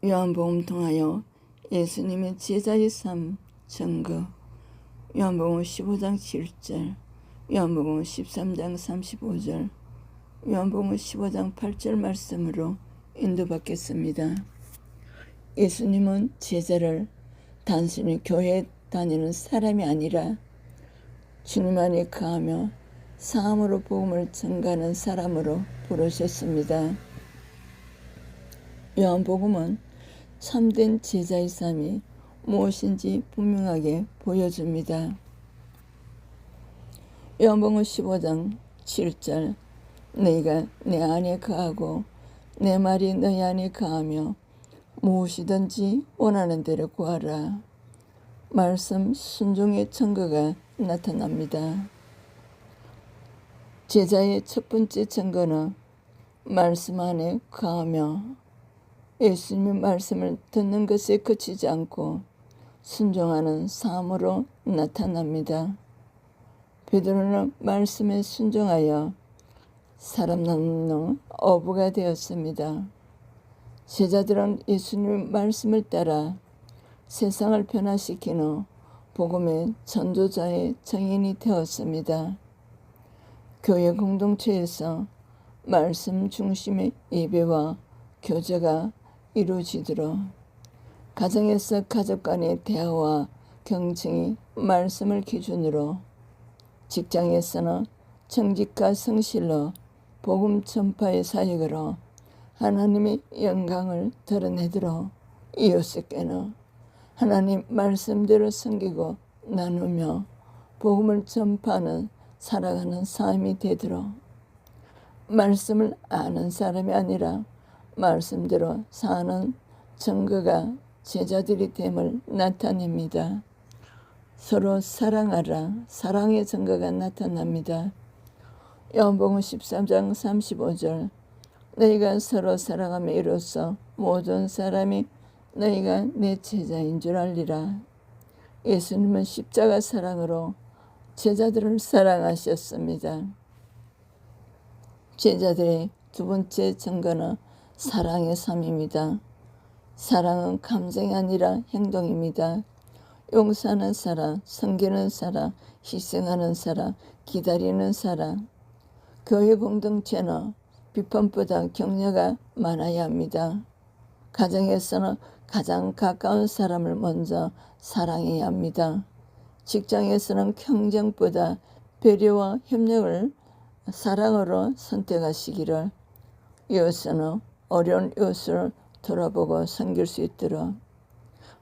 요한복음 통하여 예수님의 제자의 삶 증거. 요한복음 15장 7절, 요한복음 13장 35절, 요한복음 15장 8절 말씀으로 인도받겠습니다. 예수님은 제자를 단순히 교회에 다니는 사람이 아니라 주님 안에 거하며 사함으로 복음을 전가하는 사람으로 부르셨습니다. 요한복음은 참된 제자의 삶이 무엇인지 분명하게 보여줍니다. 요한복음 15장 7절, 너희가 내 안에 거하고 내 말이 너희 안에 거하며 무엇이든지 원하는 대로 구하라. 말씀 순종의 증거가 나타납니다. 제자의 첫 번째 증거는 말씀 안에 거하며 예수님의 말씀을 듣는 것에 그치지 않고 순종하는 삶으로 나타납니다. 베드로는 말씀에 순종하여 사람 낳는 어부가 되었습니다. 제자들은 예수님의 말씀을 따라 세상을 변화시키는 복음의 전도자의 증인이 되었습니다. 교회 공동체에서 말씀 중심의 예배와 교제가 이루어지도록, 가정에서 가족 간의 대화와 경청이 말씀을 기준으로, 직장에서는 정직과 성실로 복음 전파의 사역으로 하나님의 영광을 드러내도록, 이웃에게는 하나님 말씀대로 섬기고 나누며 복음을 전파하는 살아가는 삶이 되도록, 말씀을 아는 사람이 아니라 말씀대로 사는 증거가 제자들이 됨을 나타냅니다. 서로 사랑하라. 사랑의 증거가 나타납니다. 요한복음 13장 35절, 너희가 서로 사랑하며 이로써 모든 사람이 너희가 내 제자인 줄 알리라. 예수님은 십자가 사랑으로 제자들을 사랑하셨습니다. 제자들의 두 번째 증거는 사랑의 삶입니다. 사랑은 감정이 아니라 행동입니다. 용서하는 사랑, 섬기는 사랑, 희생하는 사랑, 기다리는 사랑. 교회 공동체는 비판보다 격려가 많아야 합니다. 가정에서는 가장 가까운 사람을 먼저 사랑해야 합니다. 직장에서는 경쟁보다 배려와 협력을 사랑으로 선택하시기를, 이웃은 어려운 이웃을 돌아보고 섬길 수 있도록,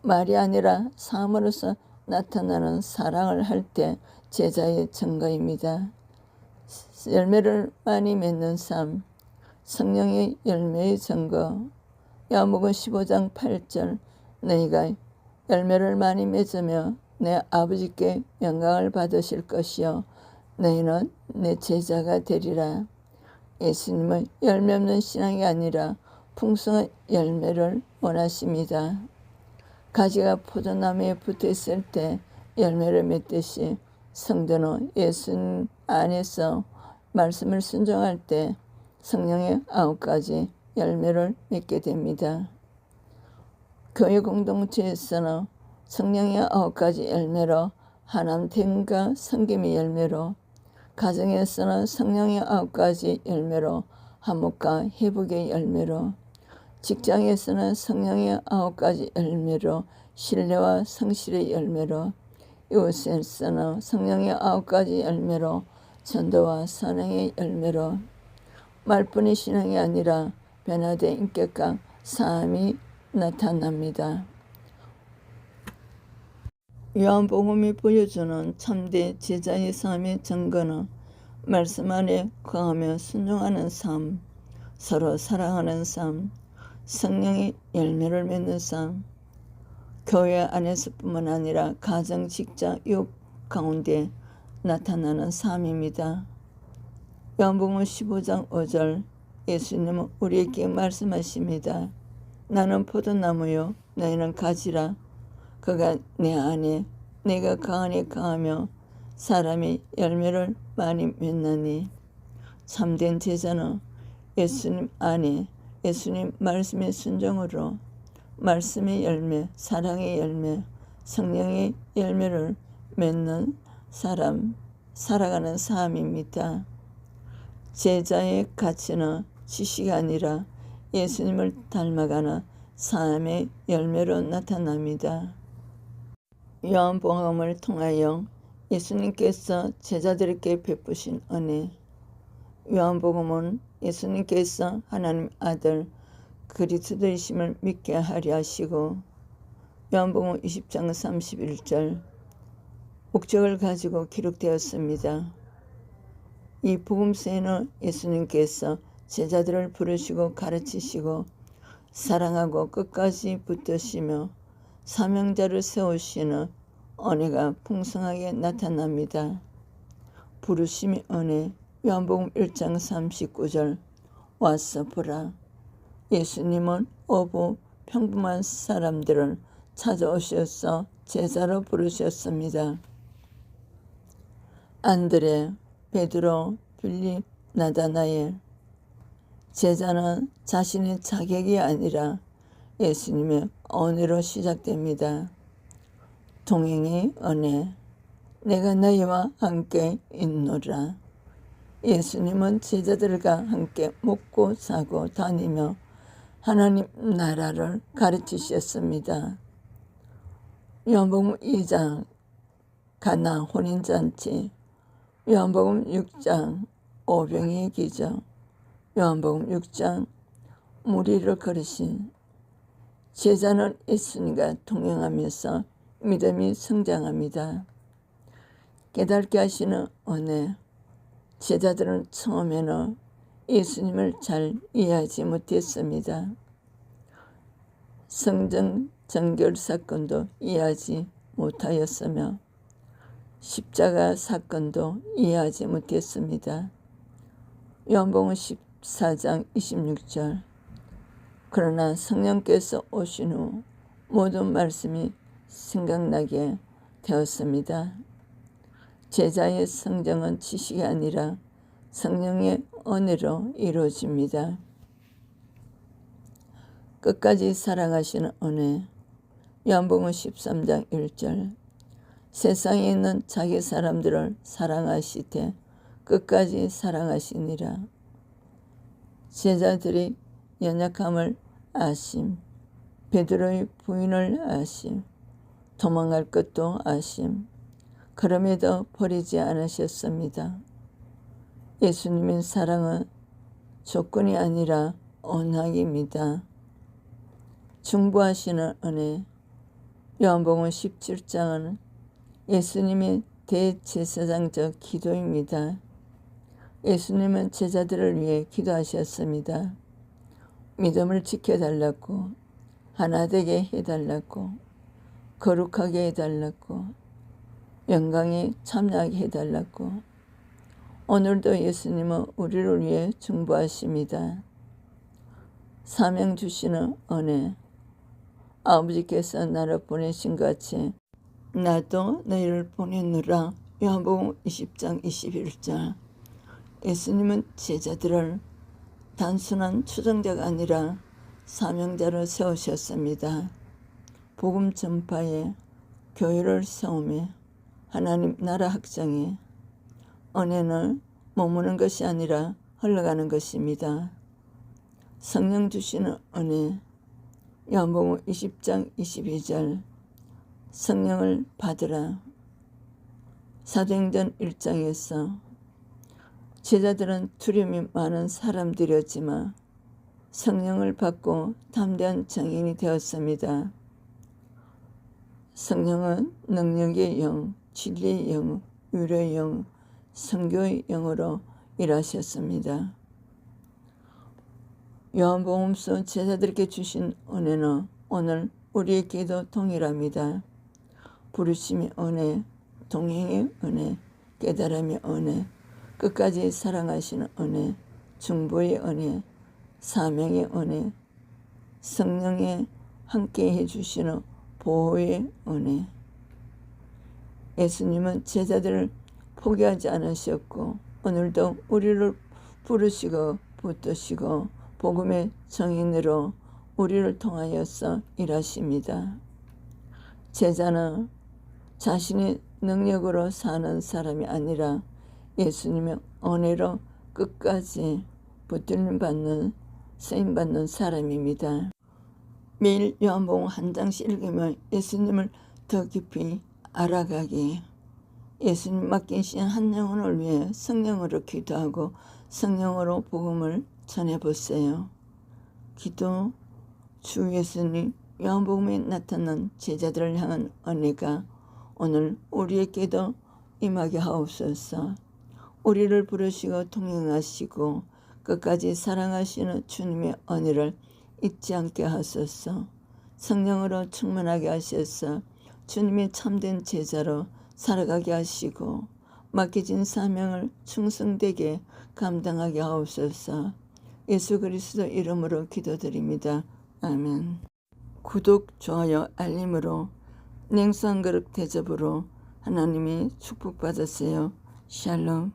말이 아니라 삶으로서 나타나는 사랑을 할 때 제자의 증거입니다. 열매를 많이 맺는 삶, 성령의 열매의 증거. 요한복음 15장 8절, 너희가 열매를 많이 맺으며 내 아버지께 영광을 받으실 것이요 너희는 내 제자가 되리라. 예수님은 열매 없는 신앙이 아니라 풍성한 열매를 원하십니다. 가지가 포도나무에 붙어있을 때 열매를 맺듯이 성도는 예수님 안에서 말씀을 순종할 때 성령의 9가지 열매를 맺게 됩니다. 교회 공동체에서는 성령의 9가지 열매로 하나님 됨과 섬김의 열매로, 가정에서는 성령의 9가지 열매로 화목과 회복의 열매로, 직장에서는 성령의 9가지 열매로 신뢰와 성실의 열매로, 이웃에서는 성령의 9가지 열매로 전도와 선행의 열매로, 말뿐의 신앙이 아니라 변화된 인격과 삶이 나타납니다. 요한복음이 보여주는 참된 제자의 삶의 증거는 말씀 안에 거하며 순종하는 삶, 서로 사랑하는 삶, 성령의 열매를 맺는 삶, 교회 안에서뿐만 아니라 가정, 직장, 이웃 가운데 나타나는 삶입니다. 요한복음 15장 5절, 예수님은 우리에게 말씀하십니다. 나는 포도나무요 너희는 가지라. 그가 내 안에 내가 그 안에 거하며 사람이 열매를 많이 맺나니. 참된 제자는 예수님 안에 예수님 말씀의 순종으로 말씀의 열매, 사랑의 열매, 성령의 열매를 맺는 사람, 살아가는 삶입니다. 제자의 가치는 지식이 아니라 예수님을 닮아가는 삶의 열매로 나타납니다. 요한복음을 통하여 예수님께서 제자들에게 베푸신 은혜. 요한복음은 예수님께서 하나님 아들 그리스도이심을 믿게 하려 하시고, 요한복음 20장 31절 목적을 가지고 기록되었습니다. 이 복음서에는 예수님께서 제자들을 부르시고 가르치시고 사랑하고 끝까지 붙드시며 사명자를 세우시는 은혜가 풍성하게 나타납니다. 부르심의 은혜. 요한복음 1장 39절 와서 보라. 예수님은 어부 평범한 사람들을 찾아오셔서 제자로 부르셨습니다. 안드레, 베드로, 빌립, 나다나엘. 제자는 자신의 자격이 아니라 예수님의 은혜로 시작됩니다. 동행의 은혜. 내가 너희와 함께 있노라. 예수님은 제자들과 함께 먹고 자고 다니며 하나님 나라를 가르치셨습니다. 요한복음 2장 가나 혼인잔치, 요한복음 6장 오병이의 기적, 요한복음 6장 무리를 걸으신. 제자는 예수님과 동행하면서 믿음이 성장합니다. 깨닫게 하시는 은혜. 제자들은 처음에는 예수님을 잘 이해하지 못했습니다. 성전 정결 사건도 이해하지 못하였으며 십자가 사건도 이해하지 못했습니다. 요한복음 14장 26절. 그러나 성령께서 오신 후 모든 말씀이 생각나게 되었습니다. 제자의 성장은 지식이 아니라 성령의 은혜로 이루어집니다. 끝까지 사랑하시는 은혜. 요한복음 13장 1절. 세상에 있는 자기 사람들을 사랑하시되 끝까지 사랑하시니라. 제자들이 연약함을 아심, 베드로의 부인을 아심, 도망갈 것도 아심, 그럼에도 버리지 않으셨습니다. 예수님의 사랑은 조건이 아니라 언약입니다. 중보하시는 은혜. 요한복음 17장은 예수님의 대제사장적 기도입니다. 예수님은 제자들을 위해 기도하셨습니다. 믿음을 지켜달라고, 하나 되게 해달라고, 거룩하게 해달라고, 영광에 참여하게 해달라고. 오늘도 예수님은 우리를 위해 중보하십니다. 사명 주시는 은혜. 아버지께서 나를 보내신 것 같이 나도 너희를 보내느라. 요한복음 20장 21절. 예수님은 제자들을 단순한 추종자가 아니라 사명자로 세우셨습니다. 복음 전파에, 교회를 세우며 하나님 나라 확장에. 은혜는 머무는 것이 아니라 흘러가는 것입니다. 성령 주시는 은혜. 요한복음 20장 22절. 성령을 받으라. 사도행전 1장에서 제자들은 두려움이 많은 사람들이었지만 성령을 받고 담대한 증인이 되었습니다. 성령은 능력의 영, 진리의 영, 위로의 영, 선교의 영으로 일하셨습니다. 요한복음서 제자들에게 주신 은혜는 오늘 우리에게도 동일합니다. 부르심의 은혜, 동행의 은혜, 깨달음의 은혜, 끝까지 사랑하시는 은혜, 중보의 은혜, 사명의 은혜, 성령의 함께 해주시는 보호의 은혜. 예수님은 제자들을 포기하지 않으셨고 오늘도 우리를 부르시고 붙드시고 복음의 정인으로 우리를 통하여서 일하십니다. 제자는 자신의 능력으로 사는 사람이 아니라 예수님의 은혜로 끝까지 붙들림받는 쓰임받는 사람입니다. 매일 요한복음 한 장씩 읽으며 예수님을 더 깊이 알아가기, 예수님 맡기신 한 영혼을 위해 성령으로 기도하고 성령으로 복음을 전해보세요. 기도. 주 예수님 요한복음에 나타난 제자들을 향한 은혜가 오늘 우리에게도 임하게 하옵소서. 우리를 부르시고 통행하시고 끝까지 사랑하시는 주님의 은혜를 잊지 않게 하소서. 성령으로 충만하게 하셔서 주님의 참된 제자로 살아가게 하시고 맡겨진 사명을 충성되게 감당하게 하옵소서. 예수 그리스도 이름으로 기도드립니다. 아멘. 구독, 좋아요, 알림으로 냉수 한 그릇 대접으로 하나님이 축복받으세요. 샬롬.